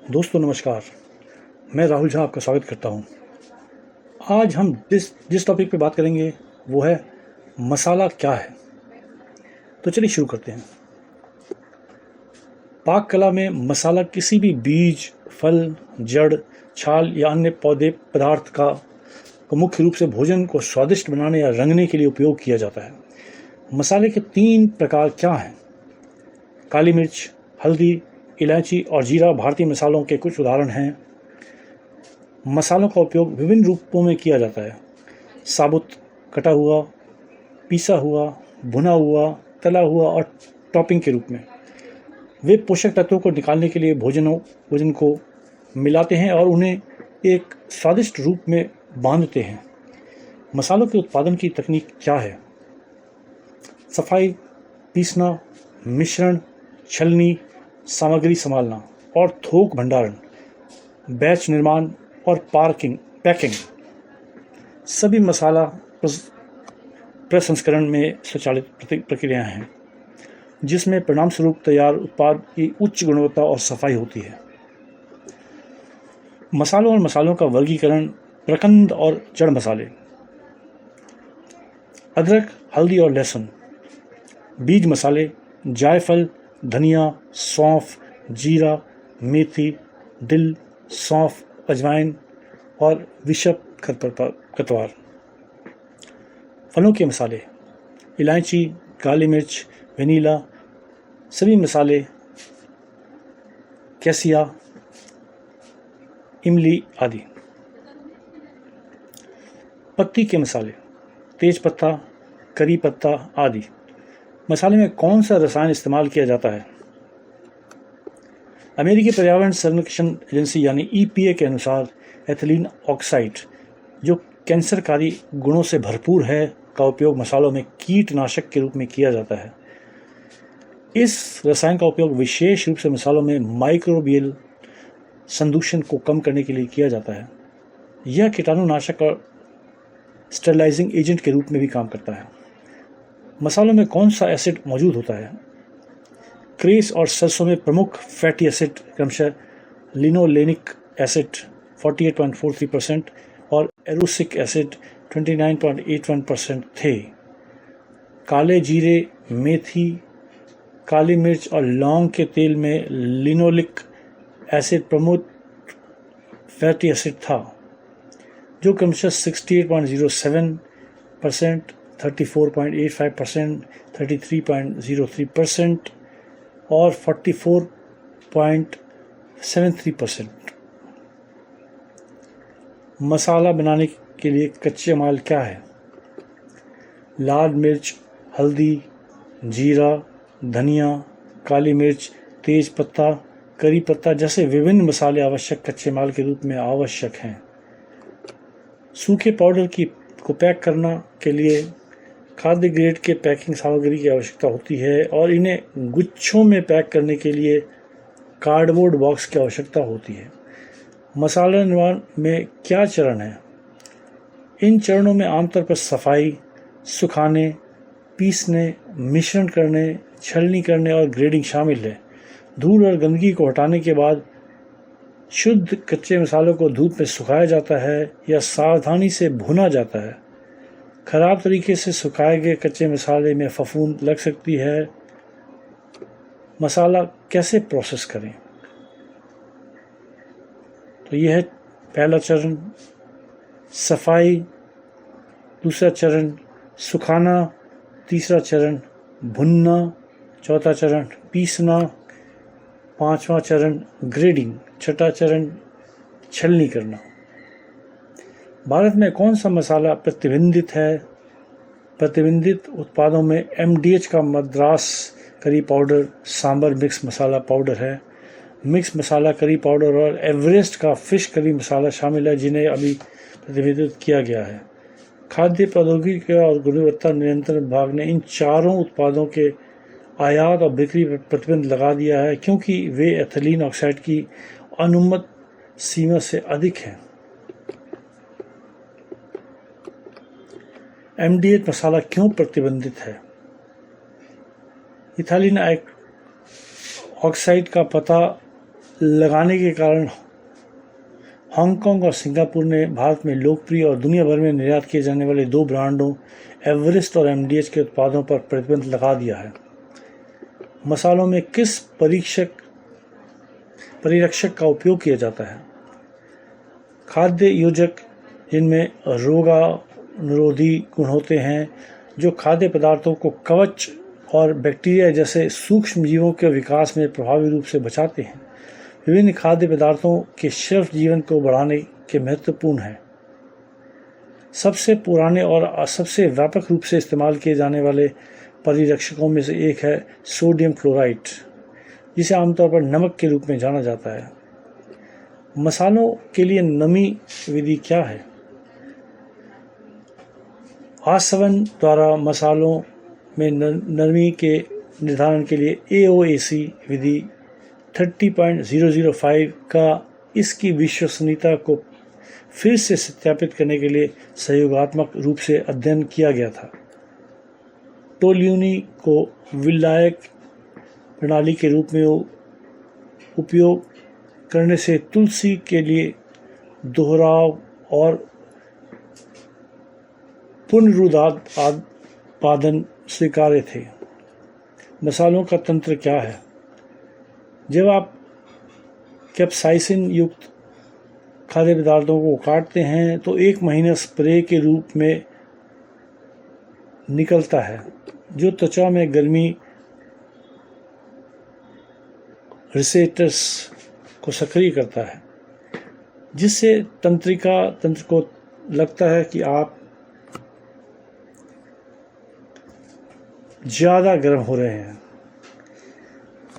दोस्तों नमस्कार। मैं राहुल झा आपका स्वागत करता हूं। आज हम जिस टॉपिक पे बात करेंगे वो है मसाला क्या है। तो चलिए शुरू करते हैं। पाक कला में मसाला किसी भी बीज, फल, जड़, छाल या अन्य पौधे पदार्थ का मुख्य रूप से भोजन को स्वादिष्ट बनाने या रंगने के लिए उपयोग किया जाता है। मसाले के 3 प्रकार क्या हैं? काली मिर्च, हल्दी, इलायची और जीरा भारतीय मसालों के कुछ उदाहरण हैं। मसालों का उपयोग विभिन्न रूपों में किया जाता है: साबुत, कटा हुआ, पीसा हुआ, भुना हुआ, तला हुआ और टॉपिंग के रूप में। वे पोषक तत्वों को निकालने के लिए भोजन को मिलाते हैं और उन्हें एक स्वादिष्ट रूप में बांधते हैं। मसालों के उत्पादन की तकनीक क्या है? सफाई, पीसना, मिश्रण, छलनी, सामग्री संभालना और थोक भंडारण, बैच निर्माण और पैकिंग सभी मसाला प्रसंस्करण में स्वचालित प्रक्रियाएं हैं, जिसमें परिणामस्वरूप तैयार उत्पाद की उच्च गुणवत्ता और सफाई होती है। मसालों और मसालों का वर्गीकरण: प्रकंद और जड़ मसाले, अदरक, हल्दी और लहसुन। बीज मसाले: जायफल, धनिया, सौंफ, जीरा, मेथी, दिल, सौंफ, अजवाइन और विशप खरपतवार। फलों के मसाले: इलायची, काली मिर्च, वेनिला, सभी मसाले, कैसिया, इमली आदि। पत्ती के मसाले: तेज पत्ता, करी पत्ता आदि। मसाले में कौन सा रसायन इस्तेमाल किया जाता है? अमेरिकी पर्यावरण संरक्षण एजेंसी यानी EPA के अनुसार एथिलीन ऑक्साइड, जो कैंसरकारी गुणों से भरपूर है, का उपयोग मसालों में कीटनाशक के रूप में किया जाता है। इस रसायन का उपयोग विशेष रूप से मसालों में माइक्रोबियल संदूषण को कम करने के लिए किया जाता है। यह कीटाणुनाशक और स्टेरलाइजिंग एजेंट के रूप में भी काम करता है। मसालों में कौन सा एसिड मौजूद होता है? क्रेस और सरसों में प्रमुख फैटी एसिड क्रमशः लिनोलेनिक एसिड 48.43% और एरोसिक एसिड 29.81% थे। काले जीरे, मेथी, काली मिर्च और लौंग के तेल में लिनोलिक एसिड प्रमुख फैटी एसिड था, जो क्रमशः 68.07%, 34.85%, 33.03% और 44.73%। मसाला बनाने के लिए कच्चे माल क्या है? लाल मिर्च, हल्दी, जीरा, धनिया, काली मिर्च, तेज पत्ता, करी पत्ता जैसे विभिन्न मसाले आवश्यक कच्चे माल के रूप में आवश्यक हैं। सूखे पाउडर को पैक करना के लिए खाद्य ग्रेड के पैकिंग सामग्री की आवश्यकता होती है और इन्हें गुच्छों में पैक करने के लिए कार्डबोर्ड बॉक्स की आवश्यकता होती है। मसाला निर्माण में क्या चरण है? इन चरणों में आमतौर पर सफाई, सुखाने, पीसने, मिश्रण करने, छलनी करने और ग्रेडिंग शामिल है। धूल और गंदगी को हटाने के बाद शुद्ध कच्चे मसालों को धूप में सुखाया जाता है या सावधानी से भुना जाता है। खराब तरीके से सुखाए गए कच्चे मसाले में फफूंद लग सकती है। मसाला कैसे प्रोसेस करें? तो यह है पहला चरण सफाई, दूसरा चरण सुखाना, तीसरा चरण भुनना, चौथा चरण पीसना, पांचवा चरण ग्रेडिंग, छठा चरण छलनी करना। भारत में कौन सा मसाला प्रतिबंधित है? प्रतिबंधित उत्पादों में MDH का Madras curry powder, sambar mix masala powder है। मिक्स मसाला करी पाउडर और एवरेस्ट का फिश करी मसाला शामिल है, जिन्हें अभी प्रतिबंधित किया गया है। खाद्य प्रौद्योगिकी और गुणवत्ता नियंत्रण विभाग ने इन चारों उत्पादों के आयात और बिक्री पर प्रतिबंध लगा दिया है, क्योंकि वे एथिलीन ऑक्साइड की अनुमत सीमा से अधिक हैं। MDH मसाला क्यों प्रतिबंधित है? इथाइलिन ऑक्साइड का पता लगाने के कारण हांगकांग और सिंगापुर ने भारत में लोकप्रिय और दुनिया भर में निर्यात किए जाने वाले 2 ब्रांडों एवरेस्ट और एमडीएच के उत्पादों पर प्रतिबंध लगा दिया है। मसालों में किस परिरक्षक का उपयोग किया जाता है? खाद्य योजक, जिनमें रोगानुरोधी गुण होते हैं, जो खाद्य पदार्थों को कवच और बैक्टीरिया जैसे सूक्ष्म जीवों के विकास में प्रभावी रूप से बचाते हैं। विभिन्न खाद्य पदार्थों के शेल्फ जीवन को बढ़ाने के महत्वपूर्ण हैं। सबसे पुराने और सबसे व्यापक रूप से इस्तेमाल किए जाने वाले परिरक्षकों में से एक है सोडियम क्लोराइड, जिसे आमतौर पर नमक के रूप में जाना जाता है। मसालों के लिए नमी विधि क्या है? आसवन द्वारा मसालों में नमी के निर्धारण के लिए AOAC विधि 30.005 का इसकी विश्वसनीयता को फिर से सत्यापित करने के लिए सहयोगात्मक रूप से अध्ययन किया गया था। टोल्यूनी को विलायक प्रणाली के रूप में उपयोग करने से तुलसी के लिए दोहराव और पुनरुत्पादन स्वीकार्य थे। मसालों का तंत्र क्या है? जब आप कैप्साइसिन युक्त खाद्य पदार्थों को काटते हैं तो 1 महीना स्प्रे के रूप में निकलता है, जो त्वचा में गर्मी रिसेप्टर्स को सक्रिय करता है, जिससे तंत्र को लगता है कि आप ज़्यादा गर्म हो रहे हैं।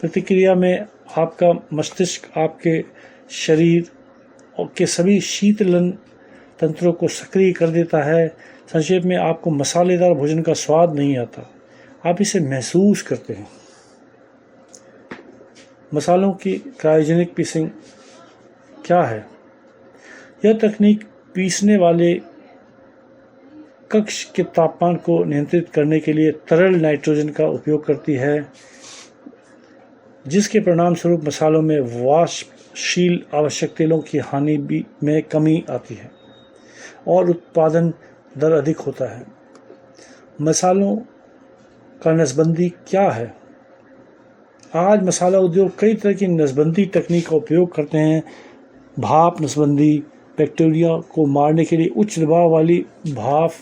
प्रतिक्रिया में आपका मस्तिष्क आपके शरीर के सभी शीतलन तंत्रों को सक्रिय कर देता है। संक्षेप में, आपको मसालेदार भोजन का स्वाद नहीं आता, आप इसे महसूस करते हैं। मसालों की क्रायोजेनिक पीसिंग क्या है? यह तकनीक पीसने वाले कक्ष के तापमान को नियंत्रित करने के लिए तरल नाइट्रोजन का उपयोग करती है, जिसके परिणाम स्वरूप मसालों में वाष्पशील आवश्यक तेलों की हानि में कमी आती है और उत्पादन दर अधिक होता है। मसालों का नसबंदी क्या है? आज मसाला उद्योग कई तरह की नसबंदी तकनीक का उपयोग करते हैं। भाप नसबंदी बैक्टीरिया को मारने के लिए उच्च दबाव वाली भाप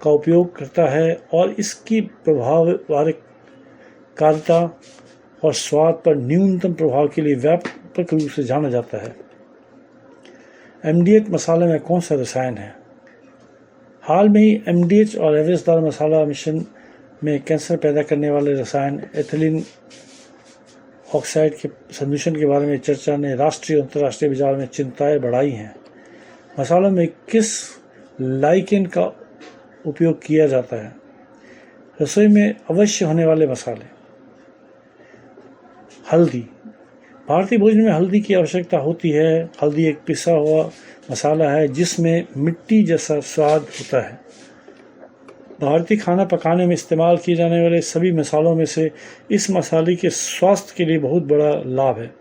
का उपयोग करता है और इसकी प्रभावकारिता और स्वाद पर न्यूनतम प्रभाव के लिए व्यापक रूप से जाना जाता है। एमडीएच मसाले में कौन सा रसायन है? हाल में ही एमडीएच और एवरेस्टदार मसाला मिश्रण में कैंसर पैदा करने वाले रसायन एथिलीन ऑक्साइड के संदूषण के बारे में चर्चा ने राष्ट्रीय और अंतर्राष्ट्रीय बाजार में चिंताएं बढ़ाई हैं। मसालों में किस लाइकेन का उपयोग किया जाता है? रसोई में अवश्य होने वाले मसाले। हल्दी। भारतीय भोजन में हल्दी की आवश्यकता होती है। हल्दी एक पिसा हुआ मसाला है जिसमें मिट्टी जैसा स्वाद होता है। भारतीय खाना पकाने में इस्तेमाल किए जाने वाले सभी मसालों में से इस मसाले के स्वास्थ्य के लिए बहुत बड़ा लाभ है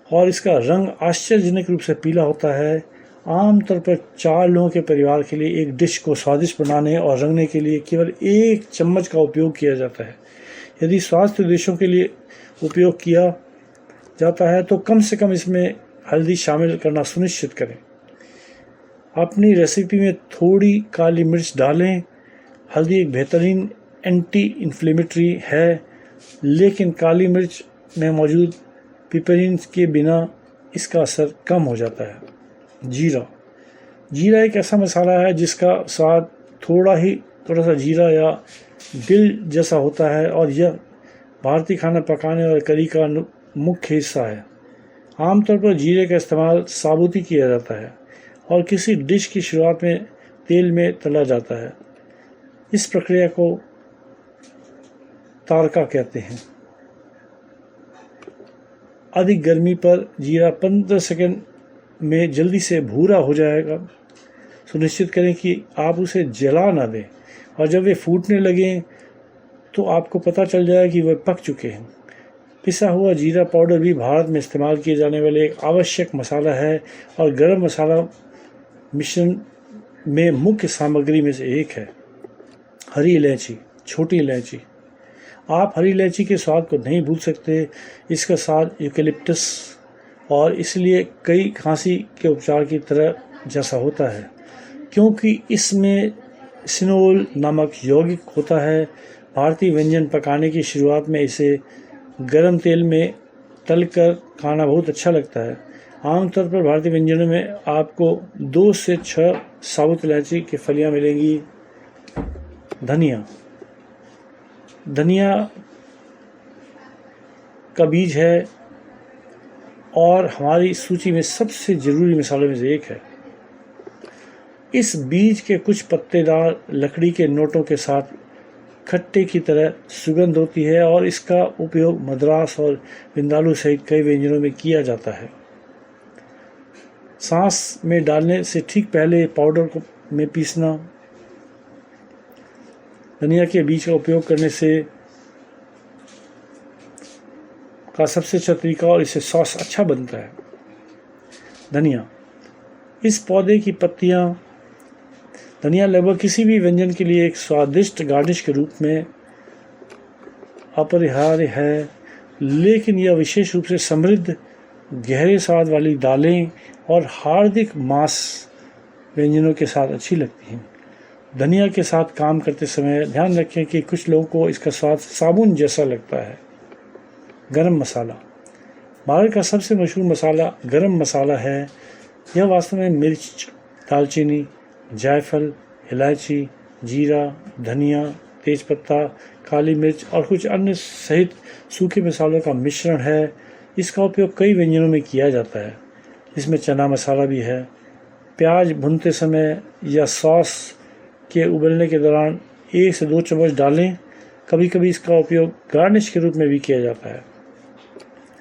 और इसका रंग आश्चर्यजनक रूप से पीला होता है। आमतौर पर 4 लोगों के परिवार के लिए एक डिश को स्वादिष्ट बनाने और रंगने के लिए केवल 1 चम्मच का उपयोग किया जाता है। यदि स्वास्थ्य उद्देश्यों के लिए उपयोग किया जाता है तो कम से कम इसमें हल्दी शामिल करना सुनिश्चित करें। अपनी रेसिपी में थोड़ी काली मिर्च डालें। हल्दी एक बेहतरीन एंटी इन्फ्लेमेटरी है, लेकिन काली मिर्च में मौजूद पिपरिन के बिना इसका असर कम हो जाता है। जीरा। जीरा एक ऐसा मसाला है जिसका स्वाद थोड़ा सा जीरा या दिल जैसा होता है और यह भारतीय खाना पकाने और करी का मुख्य हिस्सा है। आमतौर पर जीरे का इस्तेमाल साबुत ही किया जाता है और किसी डिश की शुरुआत में तेल में तला जाता है। इस प्रक्रिया को तारका कहते हैं। अधिक गर्मी पर जीरा 15 सेकंड में जल्दी से भूरा हो जाएगा। सुनिश्चित करें कि आप उसे जला ना दें और जब वे फूटने लगें तो आपको पता चल जाएगा कि वे पक चुके हैं। पिसा हुआ जीरा पाउडर भी भारत में इस्तेमाल किए जाने वाले एक आवश्यक मसाला है और गरम मसाला मिश्रण में मुख्य सामग्री में से एक है। हरी इलायची, छोटी इलायची। आप हरी इलायची के स्वाद को नहीं भूल सकते। इसका स्वाद यूकेलिप्टस और इसलिए कई खांसी के उपचार की तरह जैसा होता है, क्योंकि इसमें सिनोल नामक यौगिक होता है। भारतीय व्यंजन पकाने की शुरुआत में इसे गरम तेल में तलकर खाना बहुत अच्छा लगता है। आमतौर पर भारतीय व्यंजनों में आपको 2 से 6 साबुत इलायची की फलियां मिलेंगी। धनिया। धनिया का बीज है और हमारी सूची में सबसे ज़रूरी मसालों में से एक है। इस बीज के कुछ पत्तेदार लकड़ी के नोटों के साथ खट्टे की तरह सुगंध होती है और इसका उपयोग मद्रास और विंदालू सहित कई व्यंजनों में किया जाता है। सांस में डालने से ठीक पहले पाउडर को में पीसना। धनिया के बीज का उपयोग करने से का सबसे अच्छा तरीका और इससे सॉस अच्छा बनता है। धनिया। इस पौधे की पत्तियां। धनिया लगभग किसी भी व्यंजन के लिए एक स्वादिष्ट गार्निश के रूप में अपरिहार्य है, लेकिन यह विशेष रूप से समृद्ध गहरे स्वाद वाली दालें और हार्दिक मांस व्यंजनों के साथ अच्छी लगती हैं। धनिया के साथ काम करते समय ध्यान रखें कि कुछ लोगों को इसका स्वाद साबुन जैसा लगता है। गरम मसाला। भारत का सबसे मशहूर मसाला गरम मसाला है। यह वास्तव में मिर्च, दालचीनी, जायफल, इलायची, जीरा, धनिया, तेजपत्ता, काली मिर्च और कुछ अन्य सहित सूखे मसालों का मिश्रण है। इसका उपयोग कई व्यंजनों में किया जाता है। इसमें चना मसाला भी है। प्याज भूनते समय या सॉस के उबलने के दौरान 1 से 2 चम्मच डालें। कभी कभी इसका उपयोग गार्निश के रूप में भी किया जाता है।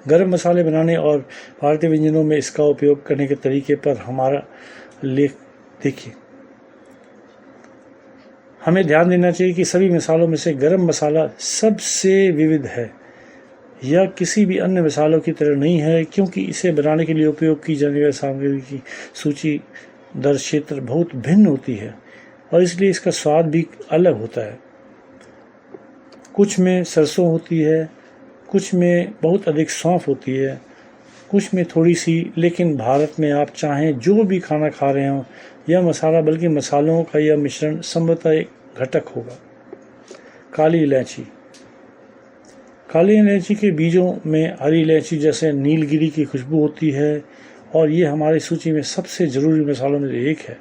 गरम मसाले बनाने और भारतीय व्यंजनों में इसका उपयोग करने के तरीके पर हमारा लेख देखिए। हमें ध्यान देना चाहिए कि सभी मसालों में से गरम मसाला सबसे विविध है। यह किसी भी अन्य मसालों की तरह नहीं है, क्योंकि इसे बनाने के लिए उपयोग की जाने वाली सामग्री की सूची दर क्षेत्र बहुत भिन्न होती है और इसलिए इसका स्वाद भी अलग होता है। कुछ में सरसों होती है, कुछ में बहुत अधिक सौंफ होती है, कुछ में थोड़ी सी, लेकिन भारत में आप चाहें जो भी खाना खा रहे हों, यह मसाला बल्कि मसालों का यह मिश्रण संभवतः एक घटक होगा। काली इलायची। काली इलायची के बीजों में हरी इलायची जैसे नीलगिरी की खुशबू होती है और ये हमारी सूची में सबसे ज़रूरी मसालों में से एक है।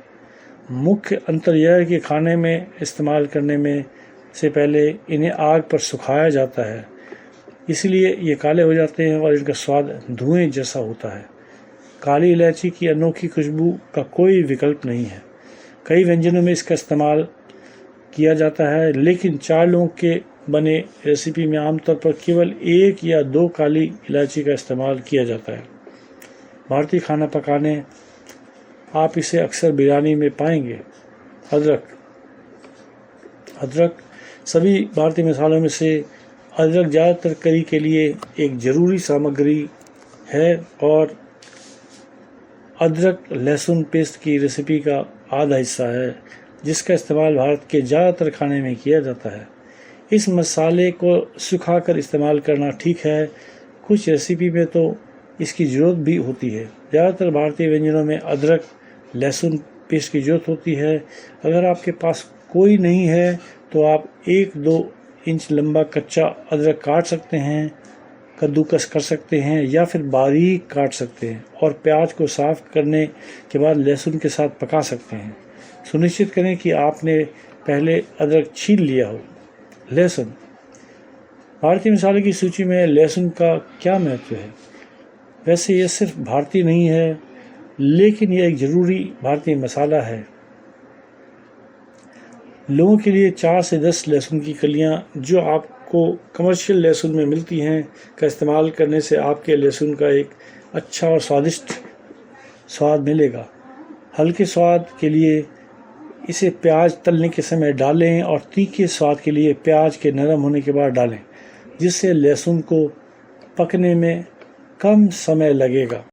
मुख्य अंतर यह है कि खाने में इस्तेमाल करने में से पहले इन्हें आग पर सुखाया जाता है, इसलिए ये काले हो जाते हैं और इनका स्वाद धुएं जैसा होता है। काली इलायची की अनोखी खुशबू का कोई विकल्प नहीं है। कई व्यंजनों में इसका इस्तेमाल किया जाता है, लेकिन 4 लोगों के बने रेसिपी में आमतौर पर केवल 1 या 2 काली इलायची का इस्तेमाल किया जाता है। भारतीय खाना पकाने आप इसे अक्सर बिरयानी में पाएंगे। अदरक। अदरक। सभी भारतीय मसालों में से अदरक ज़्यादातर करी के लिए एक ज़रूरी सामग्री है और अदरक लहसुन पेस्ट की रेसिपी का आधा हिस्सा है, जिसका इस्तेमाल भारत के ज़्यादातर खाने में किया जाता है। इस मसाले को सुखाकर इस्तेमाल करना ठीक है, कुछ रेसिपी में तो इसकी ज़रूरत भी होती है। ज़्यादातर भारतीय व्यंजनों में अदरक लहसुन पेस्ट की ज़रूरत होती है। अगर आपके पास कोई नहीं है तो आप 1-2 इंच लंबा कच्चा अदरक काट सकते हैं, कद्दूकस कर सकते हैं या फिर बारीक काट सकते हैं और प्याज को साफ़ करने के बाद लहसुन के साथ पका सकते हैं। सुनिश्चित करें कि आपने पहले अदरक छील लिया हो। लहसुन। भारतीय मसाले की सूची में लहसुन का क्या महत्व है? वैसे यह सिर्फ भारतीय नहीं है, लेकिन यह एक ज़रूरी भारतीय मसाला है। लोगों के लिए 4 से 10 लहसुन की कलियां जो आपको कमर्शियल लहसुन में मिलती हैं का इस्तेमाल करने से आपके लहसुन का एक अच्छा और स्वादिष्ट स्वाद मिलेगा। हल्के स्वाद के लिए इसे प्याज तलने के समय डालें और तीखे स्वाद के लिए प्याज के नरम होने के बाद डालें, जिससे लहसुन को पकने में कम समय लगेगा।